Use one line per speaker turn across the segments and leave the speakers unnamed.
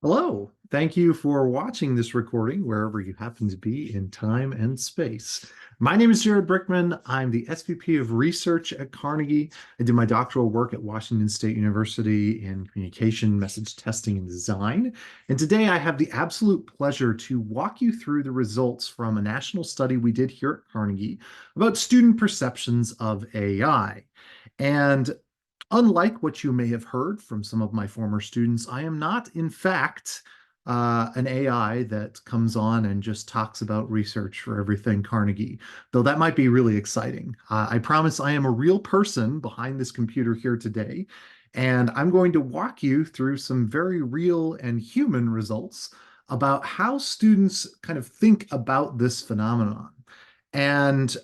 Hello. Thank you for watching this recording wherever you happen to be in time and space. My name is Jared Brickman. I'm the SVP of Research at Carnegie. I did my doctoral work at Washington State University in communication, message testing, and design. And today I have the absolute pleasure to walk you through the results from a national study we did here at Carnegie about student perceptions of AI. And unlike what you may have heard from some of my former students, I am not, in fact, an AI that comes on and just talks about research for everything Carnegie, though that might be really exciting. I promise I am a real person behind this computer here today, and I'm going to walk you through some very real and human results about how students kind of think about this phenomenon. And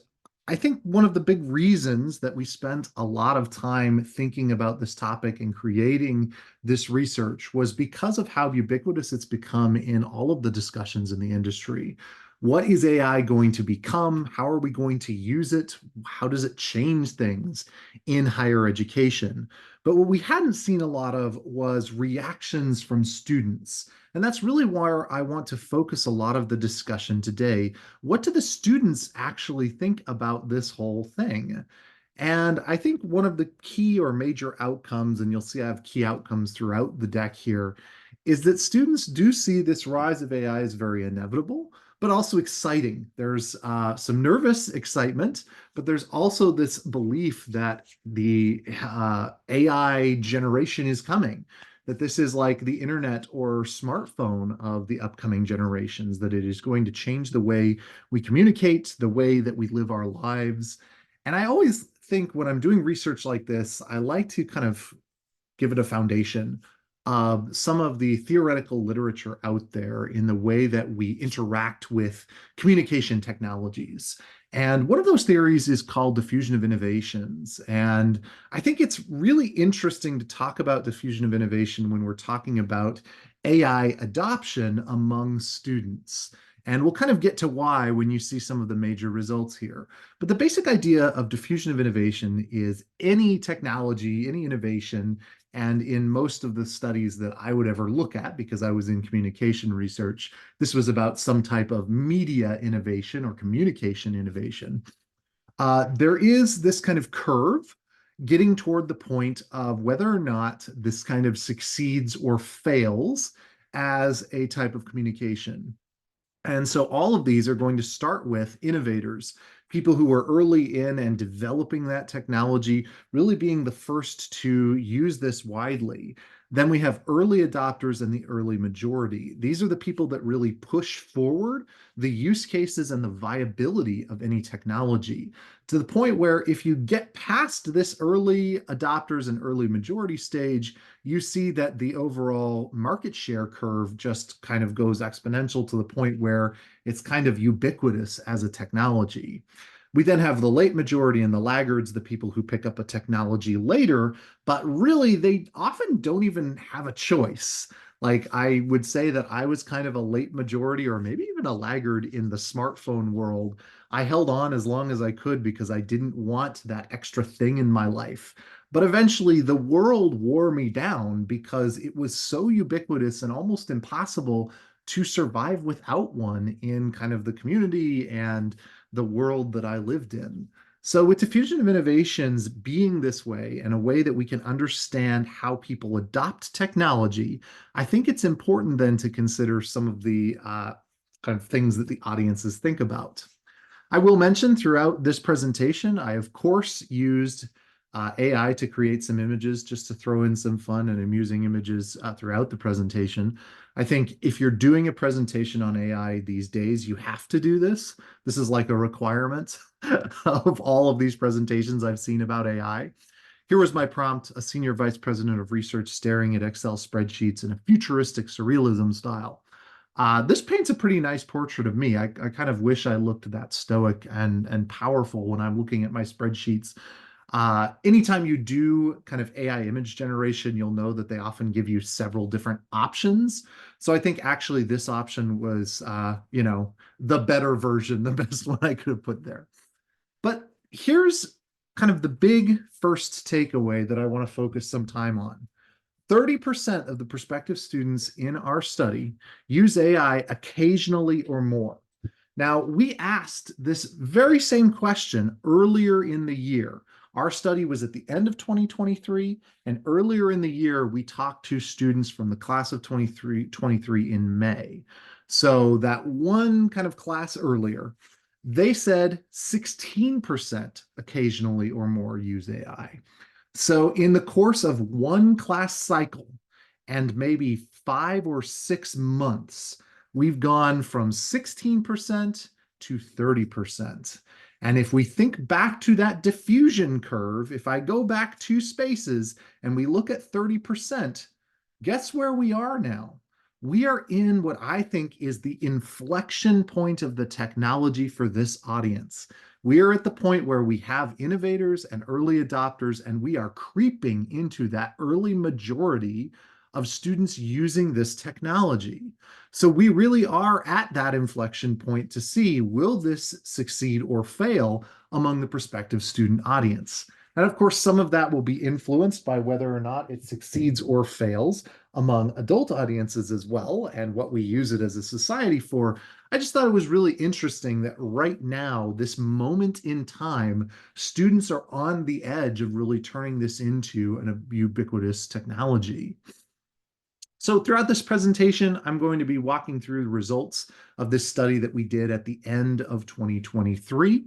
I think one of the big reasons that we spent a lot of time thinking about this topic and creating this research was because of how ubiquitous it's become in all of the discussions in the industry. What is AI going to become? How are we going to use it? How does it change things in higher education? But what we hadn't seen a lot of was reactions from students. And that's really where I want to focus a lot of the discussion today. What do the students actually think about this whole thing? And I think one of the key or major outcomes, and you'll see I have key outcomes throughout the deck here, is that students do see this rise of AI as very inevitable, but also exciting. There's some nervous excitement, but there's also this belief that the AI generation is coming, that this is like the internet or smartphone of the upcoming generations, that it is going to change the way we communicate, the way that we live our lives. And I always think when I'm doing research like this, I like to kind of give it a foundation of some of the theoretical literature out there in the way that we interact with communication technologies. And one of those theories is called diffusion of innovations. And I think it's really interesting to talk about diffusion of innovation when we're talking about AI adoption among students. And we'll kind of get to why when you see some of the major results here. But the basic idea of diffusion of innovation is any technology, any innovation, and in most of the studies that I would ever look at, because I was in communication research, this was about some type of media innovation or communication innovation. There is this kind of curve getting toward the point of whether or not this kind of succeeds or fails as a type of communication. And so all of these are going to start with innovators, people who are early in and developing that technology, really being the first to use this widely. Then we have early adopters and the early majority. These are the people that really push forward the use cases and the viability of any technology to the point where if you get past this early adopters and early majority stage, you see that the overall market share curve just kind of goes exponential to the point where it's kind of ubiquitous as a technology. We then have the late majority and the laggards, the people who pick up a technology later, but really they often don't even have a choice. Like I would say that I was kind of a late majority or maybe even a laggard in the smartphone world. I held on as long as I could because I didn't want that extra thing in my life. But eventually, the world wore me down because it was so ubiquitous and almost impossible to survive without one in kind of the community and the world that I lived in. So, with diffusion of innovations being this way and a way that we can understand how people adopt technology, I think it's important then to consider some of the kind of things that the audiences think about. I will mention throughout this presentation, I of course used AI to create some images just to throw in some fun and amusing images throughout the presentation. I think if you're doing a presentation on AI these days, you have to do this. This is like a requirement of all of these presentations I've seen about AI. Here was my prompt, a senior vice president of research staring at Excel spreadsheets in a futuristic surrealism style. This paints a pretty nice portrait of me. I kind of wish I looked that stoic and powerful when I'm looking at my spreadsheets. Anytime you do kind of AI image generation, you'll know that they often give you several different options. So I think actually this option was, the better version, the best one I could have put there. But here's kind of the big first takeaway that I want to focus some time on. 30% of the prospective students in our study use AI occasionally or more. Now, we asked this very same question earlier in the year. Our study was at the end of 2023, and earlier in the year, we talked to students from the class of 23 in May. So that one kind of class earlier, they said 16% occasionally or more use AI. So in the course of one class cycle and maybe 5 or 6 months, we've gone from 16% to 30%. And if we think back to that diffusion curve, if I go back 2 spaces and we look at 30%, guess where we are now? We are in what I think is the inflection point of the technology for this audience. We are at the point where we have innovators and early adopters, and we are creeping into that early majority of students using this technology. So we really are at that inflection point to see, will this succeed or fail among the prospective student audience? And of course, some of that will be influenced by whether or not it succeeds or fails among adult audiences as well, and what we use it as a society for. I just thought it was really interesting that right now, this moment in time, students are on the edge of really turning this into an ubiquitous technology. So throughout this presentation, I'm going to be walking through the results of this study that we did at the end of 2023.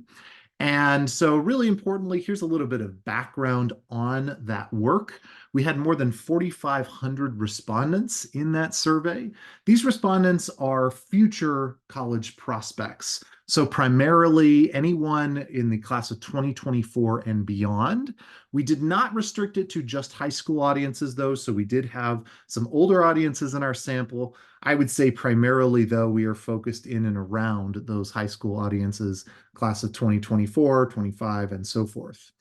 And so really importantly, here's a little bit of background on that work. We had more than 4,500 respondents in that survey. These respondents are future college prospects. So primarily anyone in the class of 2024 and beyond. We did not restrict it to just high school audiences though, so we did have some older audiences in our sample. I would say primarily though, we are focused in and around those high school audiences, class of 2024, 25, and so forth.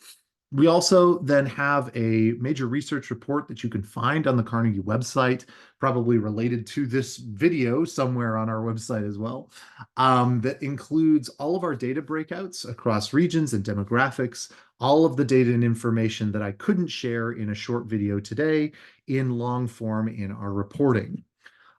We also then have a major research report that you can find on the Carnegie website, probably related to this video somewhere on our website as well, that includes all of our data breakouts across regions and demographics, all of the data and information that I couldn't share in a short video today in long form in our reporting.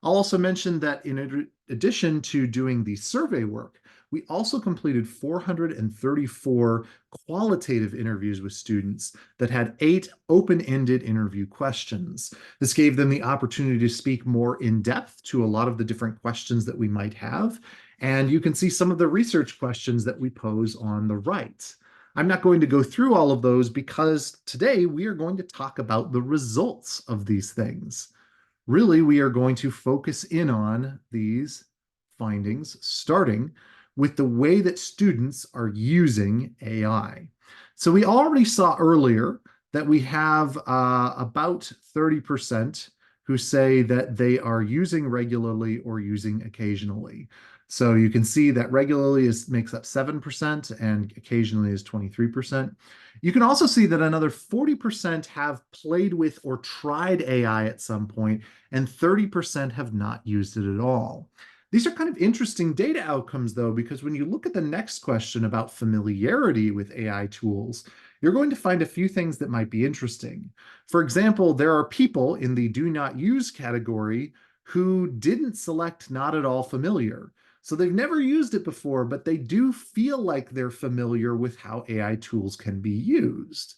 I'll also mention that in addition to doing the survey work, we also completed 434 qualitative interviews with students that had 8 open-ended interview questions. This gave them the opportunity to speak more in depth to a lot of the different questions that we might have. And you can see some of the research questions that we pose on the right. I'm not going to go through all of those because today we are going to talk about the results of these things. Really, we are going to focus in on these findings, starting with the way that students are using AI. So we already saw earlier that we have about 30% who say that they are using regularly or using occasionally. So you can see that regularly makes up 7% and occasionally is 23%. You can also see that another 40% have played with or tried AI at some point, and 30% have not used it at all. These are kind of interesting data outcomes, though, because when you look at the next question about familiarity with AI tools, you're going to find a few things that might be interesting. For example, there are people in the do not use category who didn't select not at all familiar. So they've never used it before, but they do feel like they're familiar with how AI tools can be used.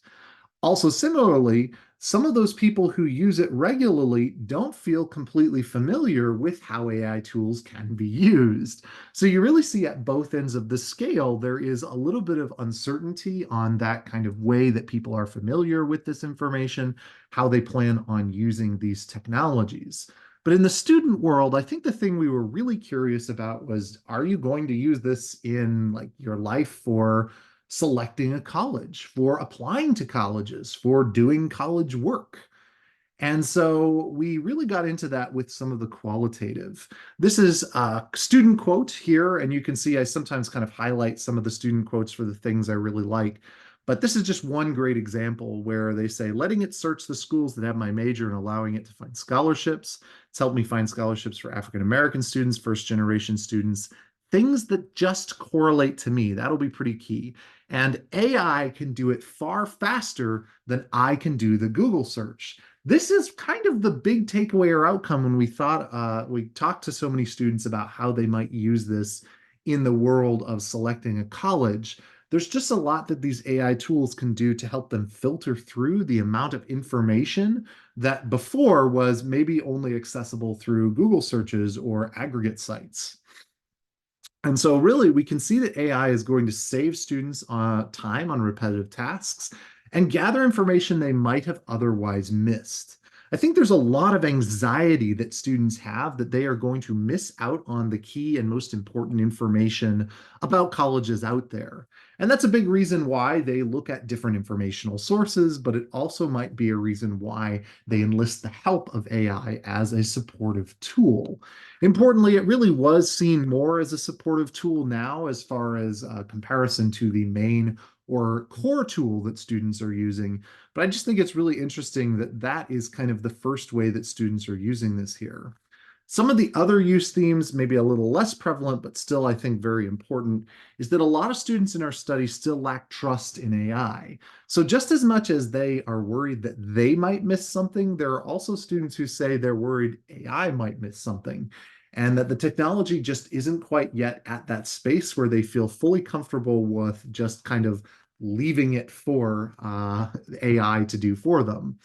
Also, similarly, some of those people who use it regularly don't feel completely familiar with how AI tools can be used. So you really see at both ends of the scale, there is a little bit of uncertainty on that kind of way that people are familiar with this information, how they plan on using these technologies. But in the student world, I think the thing we were really curious about was, are you going to use this in like your life for selecting a college, for applying to colleges, for doing college work? And so we really got into that with some of the qualitative. This is a student quote here, and you can see I sometimes kind of highlight some of the student quotes for the things I really like. But this is just one great example where they say, letting it search the schools that have my major and allowing it to find scholarships. It's helped me find scholarships for African American students, first generation students, things that just correlate to me. That'll be pretty key. And AI can do it far faster than I can do the Google search. This is kind of the big takeaway or outcome when we talked to so many students about how they might use this in the world of selecting a college. There's just a lot that these AI tools can do to help them filter through the amount of information that before was maybe only accessible through Google searches or aggregate sites. And so, really, we can see that AI is going to save students time on repetitive tasks and gather information they might have otherwise missed. I think there's a lot of anxiety that students have that they are going to miss out on the key and most important information about colleges out there. And that's a big reason why they look at different informational sources, but it also might be a reason why they enlist the help of AI as a supportive tool. Importantly, it really was seen more as a supportive tool now as far as comparison to the main or core tool that students are using. But I just think it's really interesting that that is kind of the first way that students are using this here. Some of the other use themes, maybe a little less prevalent, but still I think very important, is that a lot of students in our study still lack trust in AI. So just as much as they are worried that they might miss something, there are also students who say they're worried AI might miss something, and that the technology just isn't quite yet at that space where they feel fully comfortable with just kind of leaving it for AI to do for them.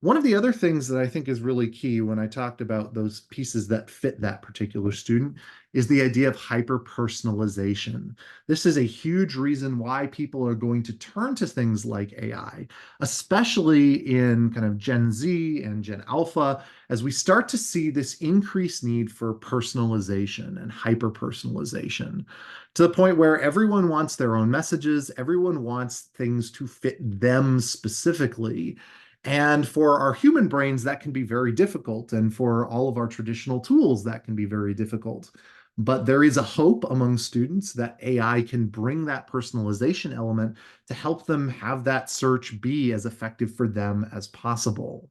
One of the other things that I think is really key when I talked about those pieces that fit that particular student is the idea of hyper personalization. This is a huge reason why people are going to turn to things like AI, especially in kind of Gen Z and Gen Alpha, as we start to see this increased need for personalization and hyper personalization to the point where everyone wants their own messages, everyone wants things to fit them specifically. And for our human brains, that can be very difficult. And for all of our traditional tools, that can be very difficult. But there is a hope among students that AI can bring that personalization element to help them have that search be as effective for them as possible.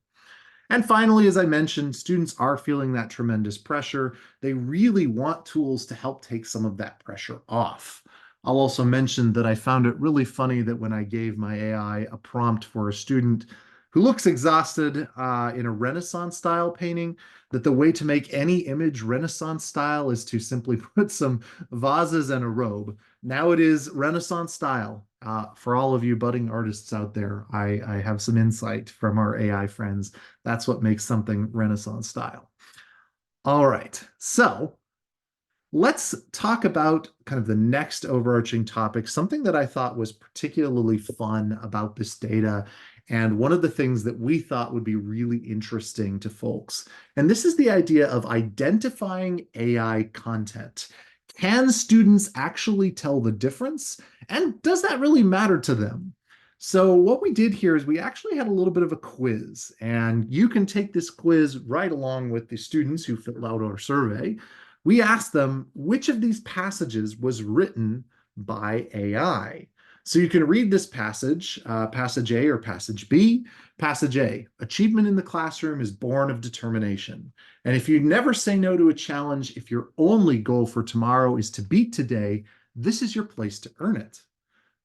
And finally, as I mentioned, students are feeling that tremendous pressure. They really want tools to help take some of that pressure off. I'll also mention that I found it really funny that when I gave my AI a prompt for a student who looks exhausted in a Renaissance style painting, that the way to make any image Renaissance style is to simply put some vases and a robe. Now it is Renaissance style. For all of you budding artists out there, I have some insight from our AI friends. That's what makes something Renaissance style. All right. So let's talk about kind of the next overarching topic, something that I thought was particularly fun about this data, and one of the things that we thought would be really interesting to folks. And this is the idea of identifying AI content. Can students actually tell the difference? And does that really matter to them? So, what we did here is we actually had a little bit of a quiz, and you can take this quiz right along with the students who filled out our survey. We asked them which of these passages was written by AI. So you can read this passage, passage A or passage B. Passage A, achievement in the classroom is born of determination. And if you never say no to a challenge, if your only goal for tomorrow is to beat today, this is your place to earn it.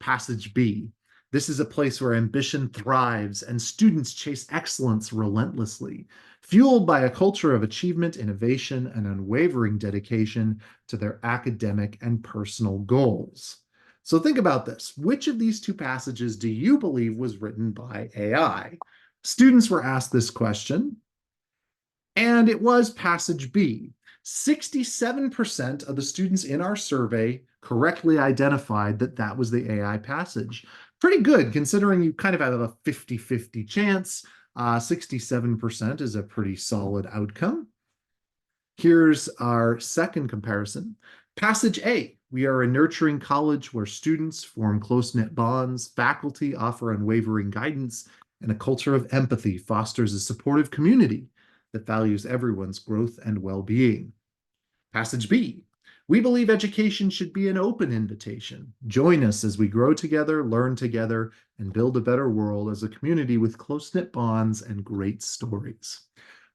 Passage B, this is a place where ambition thrives and students chase excellence relentlessly, fueled by a culture of achievement, innovation, and unwavering dedication to their academic and personal goals. So think about this. Which of these two passages do you believe was written by AI? Students were asked this question, and it was passage B. 67% of the students in our survey correctly identified that that was the AI passage. Pretty good considering you kind of have a 50-50 chance. 67% is a pretty solid outcome. Here's our second comparison. Passage A, we are a nurturing college where students form close-knit bonds, faculty offer unwavering guidance, and a culture of empathy fosters a supportive community that values everyone's growth and well-being. Passage B, we believe education should be an open invitation. Join us as we grow together, learn together, and build a better world as a community with close-knit bonds and great stories.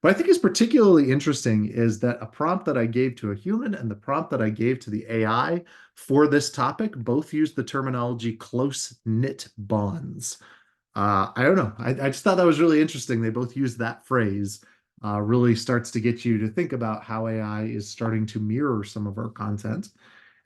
What I think is particularly interesting is that a prompt that I gave to a human and the prompt that I gave to the AI for this topic both use the terminology close-knit bonds. I don't know. I just thought that was really interesting. They both use that phrase. Really starts to get you to think about how AI is starting to mirror some of our content.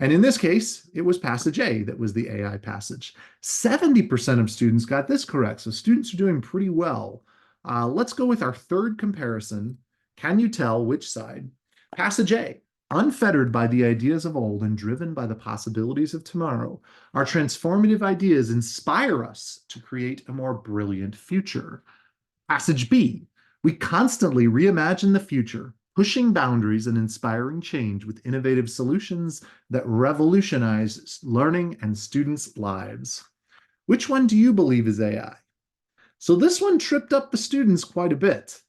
And in this case, it was passage A that was the AI passage. 70% of students got this correct. So students are doing pretty well. Let's go with our third comparison. Can you tell which side? Passage A. Unfettered by the ideas of old and driven by the possibilities of tomorrow, our transformative ideas inspire us to create a more brilliant future. Passage B. We constantly reimagine the future, pushing boundaries and inspiring change with innovative solutions that revolutionize learning and students' lives. Which one do you believe is AI? So this one tripped up the students quite a bit.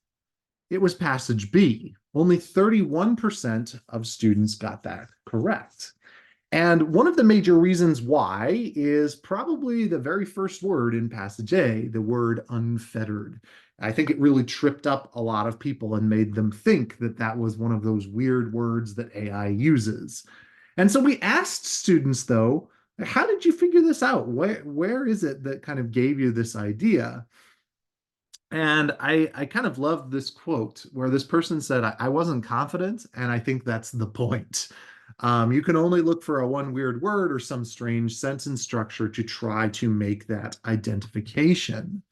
It was passage B. Only 31% of students got that correct. And one of the major reasons why is probably the very first word in passage A, the word unfettered. I think it really tripped up a lot of people and made them think that that was one of those weird words that AI uses. And so we asked students, though, how did you figure this out? Where is it that kind of gave you this idea? And I kind of loved this quote where this person said, I wasn't confident, and I think that's the point. You can only look for a one weird word or some strange sentence structure to try to make that identification.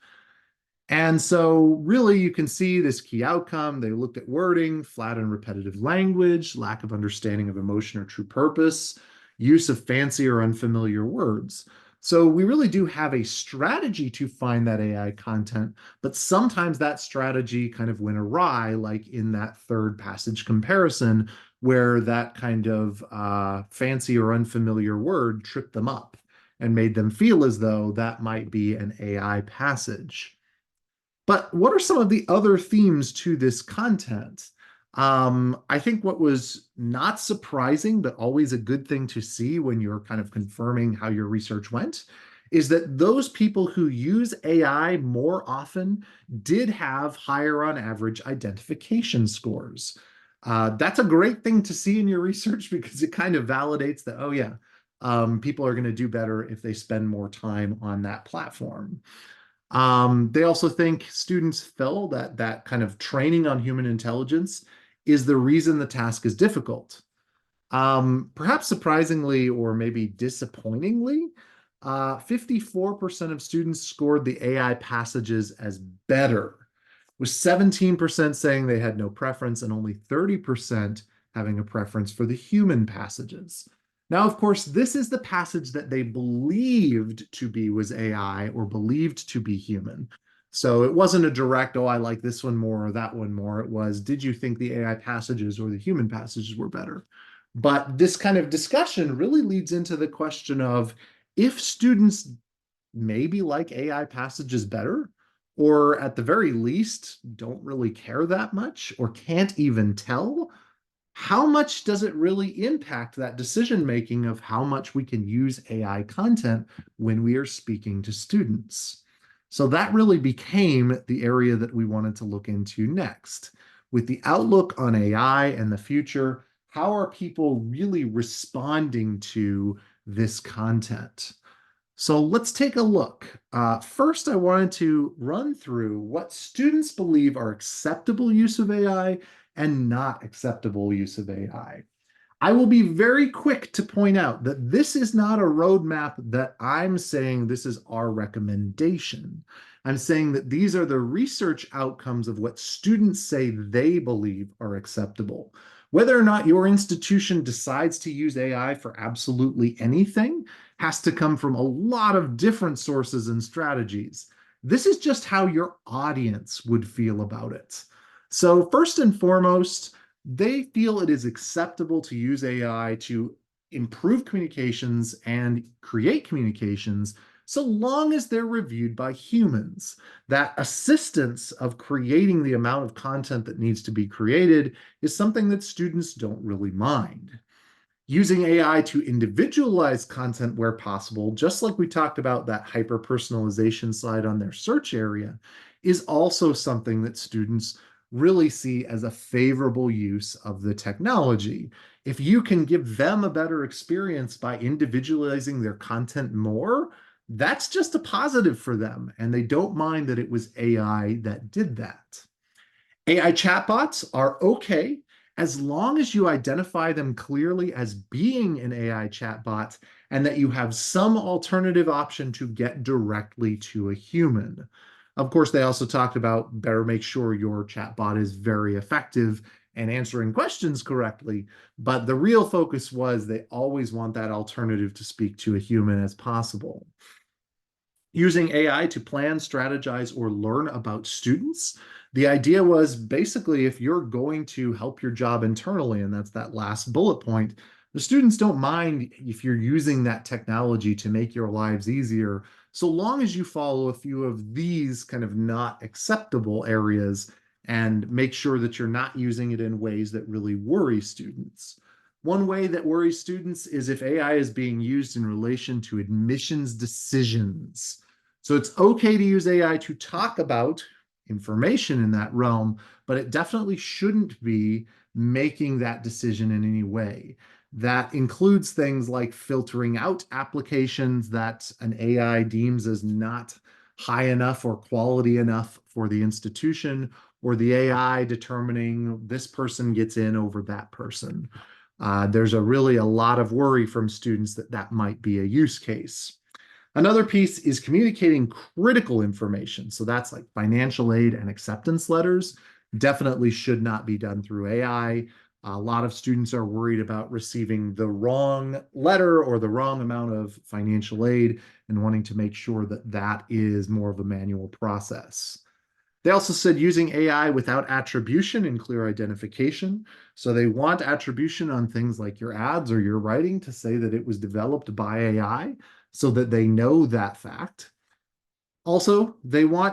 And so, really, you can see this key outcome. They looked at wording, flat and repetitive language, lack of understanding of emotion or true purpose, use of fancy or unfamiliar words. So, we really do have a strategy to find that AI content, but sometimes that strategy kind of went awry, like in that third passage comparison, where that kind of fancy or unfamiliar word tripped them up and made them feel as though that might be an AI passage. But what are some of the other themes to this content? I think what was not surprising, but always a good thing to see when you're kind of confirming how your research went, is that those people who use AI more often did have higher on average identification scores. That's a great thing to see in your research because it kind of validates that, oh, yeah, people are going to do better if they spend more time on that platform. They also think students feel that that kind of training on human intelligence is the reason the task is difficult. Perhaps surprisingly or maybe disappointingly, 54% of students scored the AI passages as better, with 17% saying they had no preference and only 30% having a preference for the human passages. Now, of course, this is the passage that they believed to be was AI or believed to be human. So it wasn't a direct, oh, I like this one more or that one more. It was, did you think the AI passages or the human passages were better? But this kind of discussion really leads into the question of if students maybe like AI passages better, or at the very least don't really care that much or can't even tell, how much does it really impact that decision making of how much we can use AI content when we are speaking to students? So that really became the area that we wanted to look into next. With the outlook on AI and the future, how are people really responding to this content? So let's take a look. First, I wanted to run through what students believe are acceptable use of AI and not acceptable use of AI. I will be very quick to point out that this is not a roadmap that I'm saying this is our recommendation. I'm saying that these are the research outcomes of what students say they believe are acceptable. Whether or not your institution decides to use AI for absolutely anything has to come from a lot of different sources and strategies. This is just how your audience would feel about it. So, first and foremost, they feel it is acceptable to use AI to improve communications and create communications so long as they're reviewed by humans. That assistance of creating the amount of content that needs to be created is something that students don't really mind. Using AI to individualize content where possible, just like we talked about that hyper personalization slide on their search area, is also something that students really see as a favorable use of the technology. If you can give them a better experience by individualizing their content more, that's just a positive for them, and they don't mind that it was AI that did that. AI chatbots are okay as long as you identify them clearly as being an AI chatbot and that you have some alternative option to get directly to a human. Of course, they also talked about better make sure your chatbot is very effective and answering questions correctly. But the real focus was they always want that alternative to speak to a human as possible. Using AI to plan, strategize, or learn about students. The idea was basically if you're going to help your job internally, and that's that last bullet point, the students don't mind if you're using that technology to make your lives easier, so long as you follow a few of these kind of not acceptable areas and make sure that you're not using it in ways that really worry students. One way that worries students is if AI is being used in relation to admissions decisions. So it's okay to use AI to talk about information in that realm, but it definitely shouldn't be making that decision in any way. That includes things like filtering out applications that an AI deems as not high enough or quality enough for the institution, or the AI determining this person gets in over that person. There's really a lot of worry from students that that might be a use case. Another piece is communicating critical information. So that's like financial aid and acceptance letters. Definitely should not be done through AI. A lot of students are worried about receiving the wrong letter or the wrong amount of financial aid and wanting to make sure that that is more of a manual process. They also said using AI without attribution and clear identification. So they want attribution on things like your ads or your writing to say that it was developed by AI so that they know that fact. Also, they really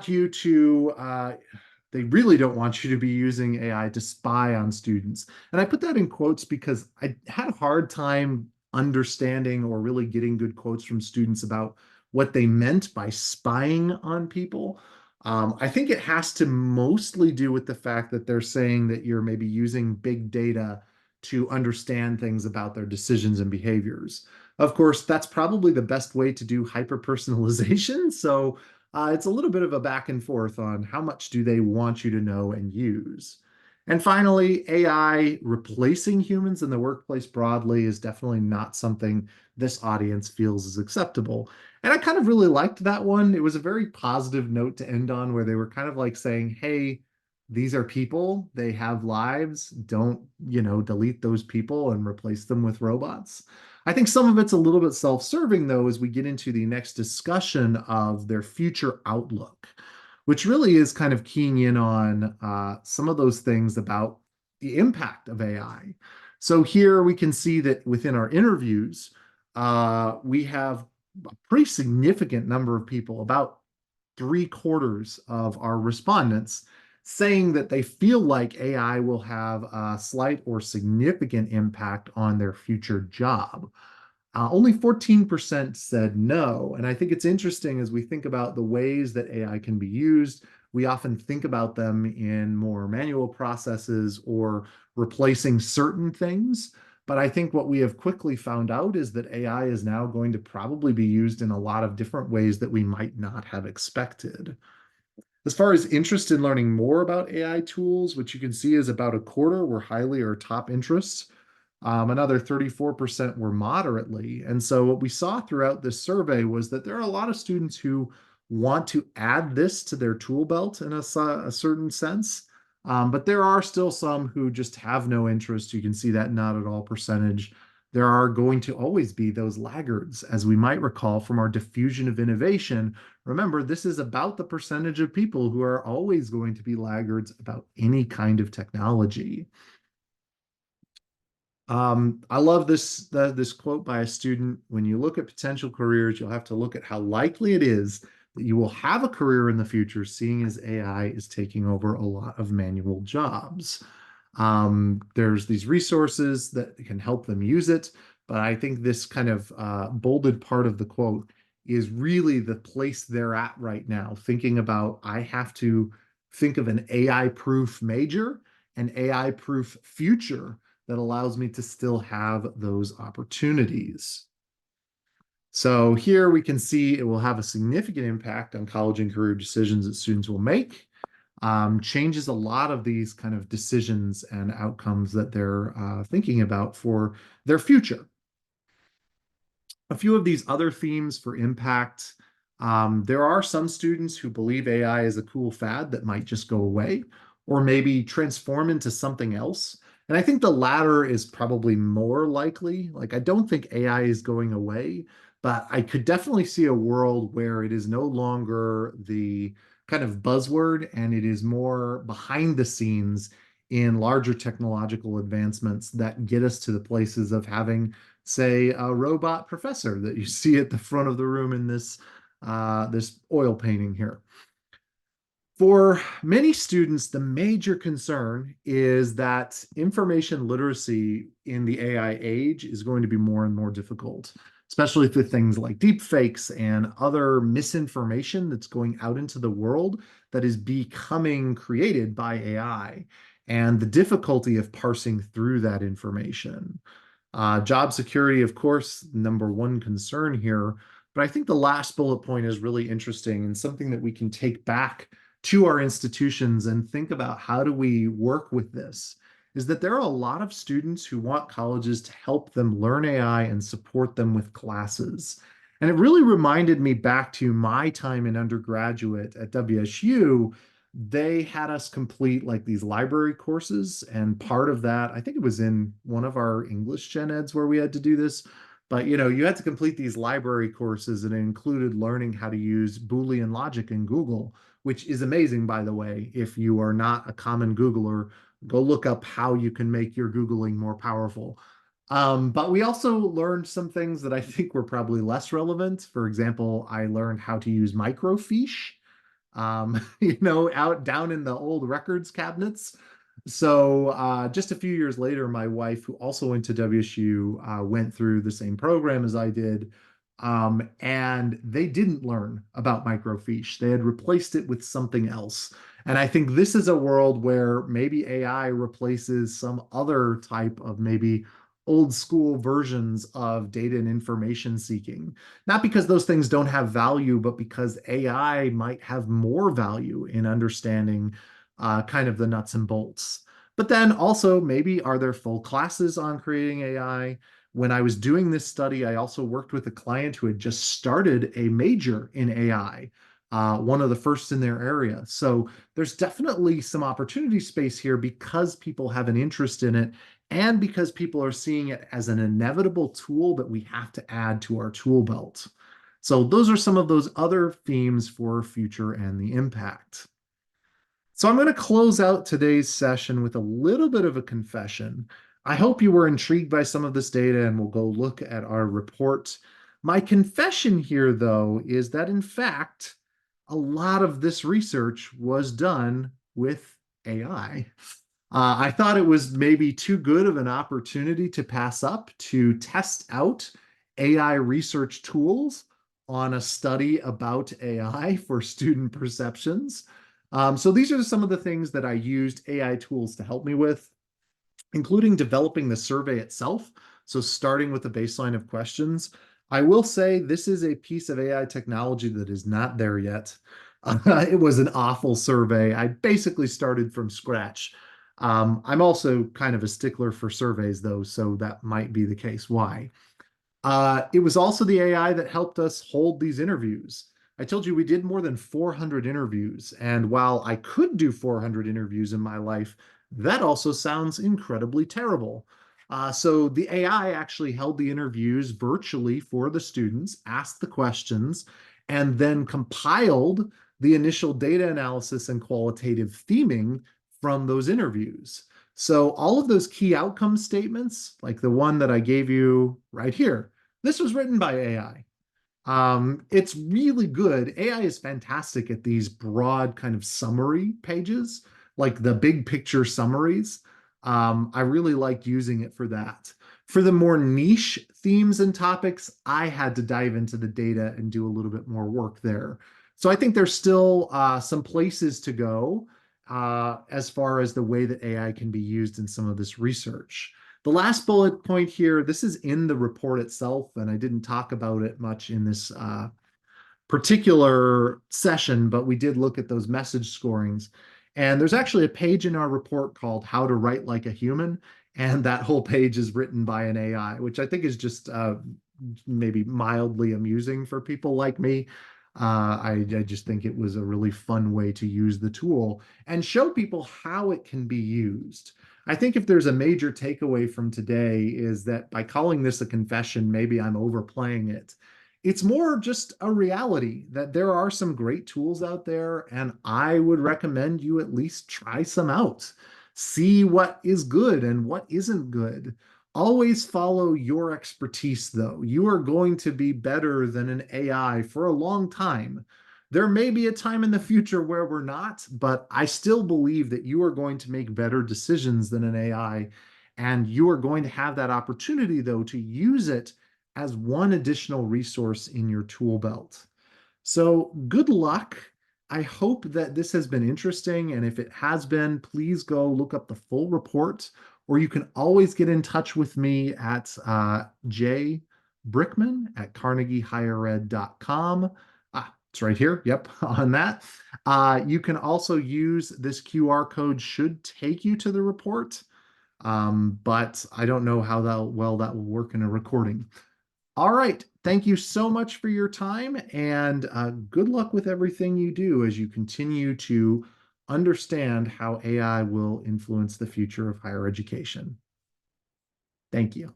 don't want you to be using AI to spy on students. And I put that in quotes because I had a hard time understanding or really getting good quotes from students about what they meant by spying on people. I think it has to mostly do with the fact that they're saying that you're maybe using big data to understand things about their decisions and behaviors. Of course, that's probably the best way to do hyper personalization. So it's a little bit of a back and forth on how much do they want you to know and use. And finally, AI replacing humans in the workplace broadly is definitely not something this audience feels is acceptable. And I kind of really liked that one. It was a very positive note to end on where they were kind of like saying, hey, these are people, they have lives. Don't, delete those people and replace them with robots. I think some of it's a little bit self-serving, though, as we get into the next discussion of their future outlook, which really is kind of keying in on some of those things about the impact of AI. So here we can see that within our interviews, we have a pretty significant number of people, about 3/4 of our respondents, saying that they feel like AI will have a slight or significant impact on their future job. Only 14% said no. And I think it's interesting as we think about the ways that AI can be used. We often think about them in more manual processes or replacing certain things. But I think what we have quickly found out is that AI is now going to probably be used in a lot of different ways that we might not have expected. As far as interest in learning more about AI tools, which you can see is about 1/4 were highly or top interests. Another 34% were moderately. And so what we saw throughout this survey was that there are a lot of students who want to add this to their tool belt in a certain sense. But there are still some who just have no interest. You can see that not at all percentage. There are going to always be those laggards, as we might recall from our diffusion of innovation. Remember, this is about the percentage of people who are always going to be laggards about any kind of technology. I love this quote by a student. When you look at potential careers, you'll have to look at how likely it is that you will have a career in the future, seeing as AI is taking over a lot of manual jobs. There's these resources that can help them use it, but I think this kind of bolded part of the quote is really the place they're at right now, thinking about I have to think of an AI-proof major, an AI-proof future that allows me to still have those opportunities. So here we can see it will have a significant impact on college and career decisions that students will make. Changes a lot of these kind of decisions and outcomes that they're thinking about for their future. A few of these other themes for impact. There are some students who believe AI is a cool fad that might just go away or maybe transform into something else. And I think the latter is probably more likely. Like, I don't think AI is going away, but I could definitely see a world where it is no longer the kind of buzzword and it is more behind the scenes in larger technological advancements that get us to the places of having, say, a robot professor that you see at the front of the room in this oil painting here. For many students, the major concern is that information literacy in the AI age is going to be more and more difficult, especially with things like deep fakes and other misinformation that's going out into the world that is becoming created by AI, and the difficulty of parsing through that information. Job security, of course, number one concern here. But I think the last bullet point is really interesting and something that we can take back to our institutions and think about how do we work with this, is that there are a lot of students who want colleges to help them learn AI and support them with classes. And it really reminded me back to my time in undergraduate at WSU. They had us complete like these library courses, and part of that, I think it was in one of our English gen eds where we had to do this. But you had to complete these library courses, and it included learning how to use Boolean logic in Google, which is amazing, by the way. If you are not a common Googler, go look up how you can make your Googling more powerful. But we also learned some things that I think were probably less relevant. For example, I learned how to use microfiche, out down in the old records cabinets. So just a few years later, my wife, who also went to WSU, went through the same program as I did. And they didn't learn about microfiche. They had replaced it with something else. And I think this is a world where maybe AI replaces some other type of maybe old school versions of data and information seeking. Not because those things don't have value, but because AI might have more value in understanding kind of the nuts and bolts. But then also, maybe are there full classes on creating AI? When I was doing this study, I also worked with a client who had just started a major in AI, one of the first in their area. So there's definitely some opportunity space here because people have an interest in it and because people are seeing it as an inevitable tool that we have to add to our tool belt. So those are some of those other themes for future and the impact. So I'm going to close out today's session with a little bit of a confession. I hope you were intrigued by some of this data and we'll go look at our report. My confession here, though, is that in fact, a lot of this research was done with AI. I thought it was maybe too good of an opportunity to pass up to test out AI research tools on a study about AI for student perceptions. So these are some of the things that I used AI tools to help me with, including developing the survey itself. So starting with a baseline of questions. I will say this is a piece of AI technology that is not there yet. It was an awful survey. I basically started from scratch. I'm also kind of a stickler for surveys, though, so that might be the case. Why? It was also the AI that helped us hold these interviews. I told you we did more than 400 interviews. And while I could do 400 interviews in my life, that also sounds incredibly terrible. So the AI actually held the interviews virtually for the students, asked the questions, and then compiled the initial data analysis and qualitative theming from those interviews. So all of those key outcome statements, like the one that I gave you right here, this was written by AI. It's really good. AI is fantastic at these broad kind of summary pages, like the big picture summaries. I really like using it for that. For the more niche themes and topics, I had to dive into the data and do a little bit more work there. So I think there's still some places to go as far as the way that AI can be used in some of this research. The last bullet point here, this is in the report itself, and I didn't talk about it much in this particular session, but we did look at those message scorings. And there's actually a page in our report called How to Write Like a Human. And that whole page is written by an AI, which I think is just maybe mildly amusing for people like me. I just think it was a really fun way to use the tool and show people how it can be used. I think if there's a major takeaway from today is that by calling this a confession, maybe I'm overplaying it. It's more just a reality that there are some great tools out there, and I would recommend you at least try some out. See what is good and what isn't good. Always follow your expertise, though. You are going to be better than an AI for a long time. There may be a time in the future where we're not, but I still believe that you are going to make better decisions than an AI. And you are going to have that opportunity, though, to use it as one additional resource in your tool belt. So good luck. I hope that this has been interesting. And if it has been, please go look up the full report, or you can always get in touch with me at jbrickman@carnegiehighered.com. It's right here. Yep, on that. You can also use this QR code, should take you to the report. But I don't know how that will work in a recording. All right. Thank you so much for your time, and good luck with everything you do as you continue to understand how AI will influence the future of higher education. Thank you.